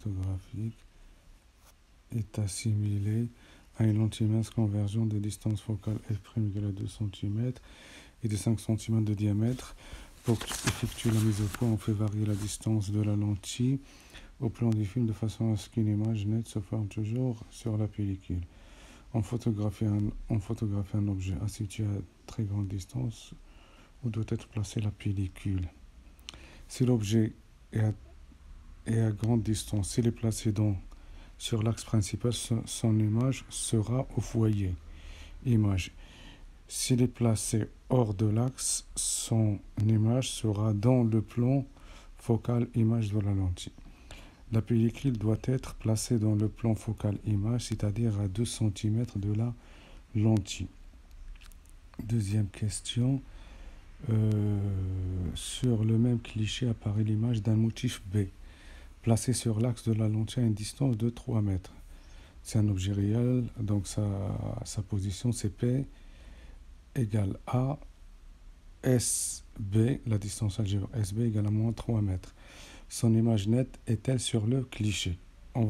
photographique est assimilé à une lentille mince convergente de distance focale f' égale à 2 cm et de 5 cm de diamètre. Pour effectuer la mise au point, on fait varier la distance de la lentille au plan du film de façon à ce qu'une image nette se forme toujours sur la pellicule. On photographie un objet situé à très grande distance où doit être placée la pellicule. Si l'objet est à grande distance, s'il est placé sur l'axe principal, son image sera au foyer. Image. S'il est placé hors de l'axe, son image sera dans le plan focal image de la lentille. La pellicule doit être placée dans le plan focal image, c'est-à-dire à 2 cm de la lentille. Deuxième question. Sur le même cliché apparaît l'image d'un motif B, placé sur l'axe de la lentille à une distance de 3 mètres. C'est un objet réel, donc sa position c'est P égale A, SB, la distance algébrique SB égale à moins 3 mètres. Son image nette est-elle sur le cliché? On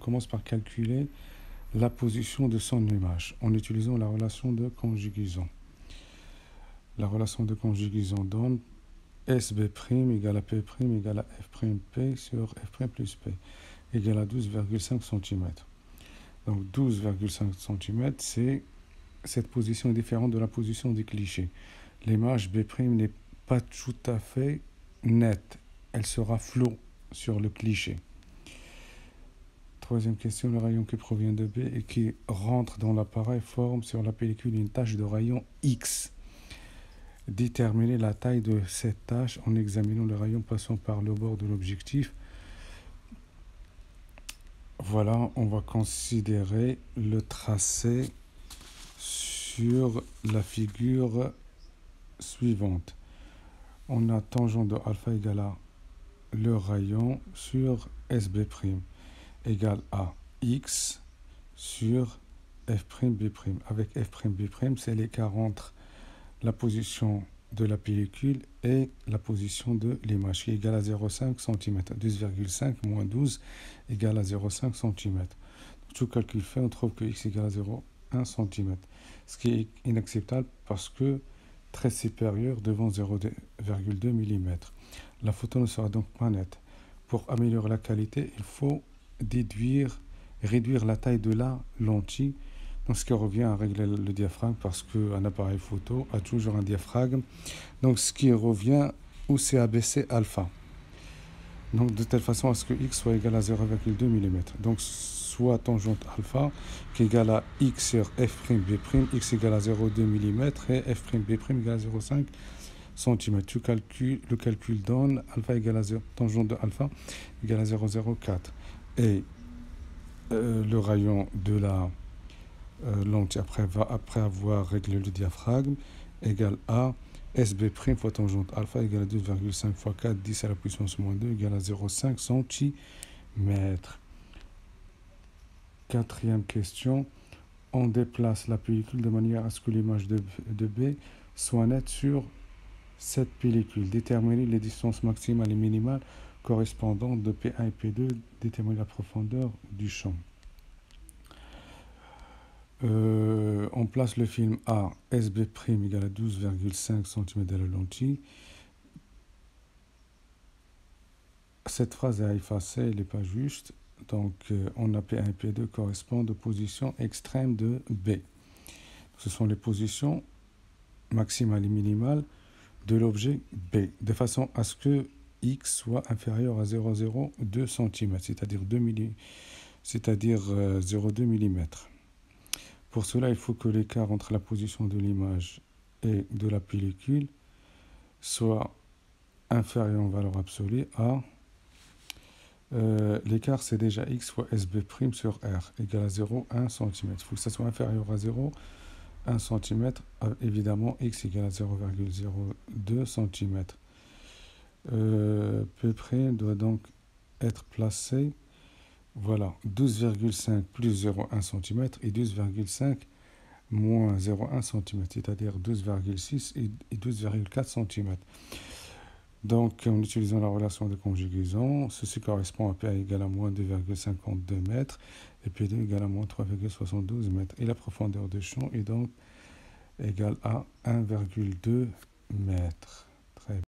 commence par calculer la position de son image en utilisant la relation de conjugaison. La relation de conjugaison donne SB' égale à P' égale à F'P sur F' plus P égale à 12,5 cm. Donc 12,5 cm, cette position est différente de la position du cliché. L'image B' n'est pas tout à fait nette. Elle sera floue sur le cliché. Troisième question, le rayon qui provient de B et qui rentre dans l'appareil forme sur la pellicule une tache de rayon X. Déterminer la taille de cette tache en examinant le rayon passant par le bord de l'objectif. Voilà, on va considérer le tracé sur la figure suivante. On a tangente de alpha égale à le rayon sur SB' égale à X sur F'B'. Avec F'B', c'est l'écart entre la position de la pellicule et la position de l'image, qui est égale à 0,5 cm. 12,5 moins 12 égale à 0,5 cm. Tout calcul fait, on trouve que x égale à 0,1 cm. Ce qui est inacceptable parce que très supérieur devant 0,2 mm. La photo ne sera donc pas nette. Pour améliorer la qualité, il faut réduire la taille de la lentille. Donc, ce qui revient à régler le diaphragme parce qu'un appareil photo a toujours un diaphragme. Donc, ce qui revient où c'est abaissé alpha. Donc, de telle façon à ce que x soit égal à 0,2 mm. Donc, soit tangente alpha qui est égal à x sur F'B', x égale à 0,2 mm et F'B' égale à 0,5 cm. Le calcul donne alpha égale à 0, tangente de alpha égale à 0,04. Et le rayon de la lentille après avoir réglé le diaphragme égale à SB' fois tangente alpha égale à 2,5 fois 4, 10 à la puissance moins 2 égale à 0,5 cm. Quatrième question. On déplace la pellicule de manière à ce que l'image de B soit nette sur cette pellicule. Déterminer les distances maximales et minimales correspondantes de P1 et P2. Déterminer la profondeur du champ. On place le film A, SB' égale à 12,5 cm de la lentille. Cette phrase est à effacer, elle n'est pas juste. Donc, on a P1 et P2 correspondent aux positions extrêmes de B. Ce sont les positions maximales et minimales de l'objet B, de façon à ce que X soit inférieur à 0,02 cm, c'est-à-dire 0,2 mm. Pour cela, il faut que l'écart entre la position de l'image et de la pellicule soit inférieur en valeur absolue à l'écart, c'est déjà x fois SB' sur R égale à 0,1 cm. Il faut que ça soit inférieur à 0,1 cm. Évidemment, x égale à 0,02 cm. P' doit donc être placé, voilà, 12,5 plus 0,1 cm et 12,5 moins 0,1 cm, c'est-à-dire 12,6 et 12,4 cm. Donc, en utilisant la relation de conjugaison, ceci correspond à PA égale à moins 2,52 mètres et P2 égale à moins 3,72 mètres. Et la profondeur de champ est donc égale à 1,2 mètres.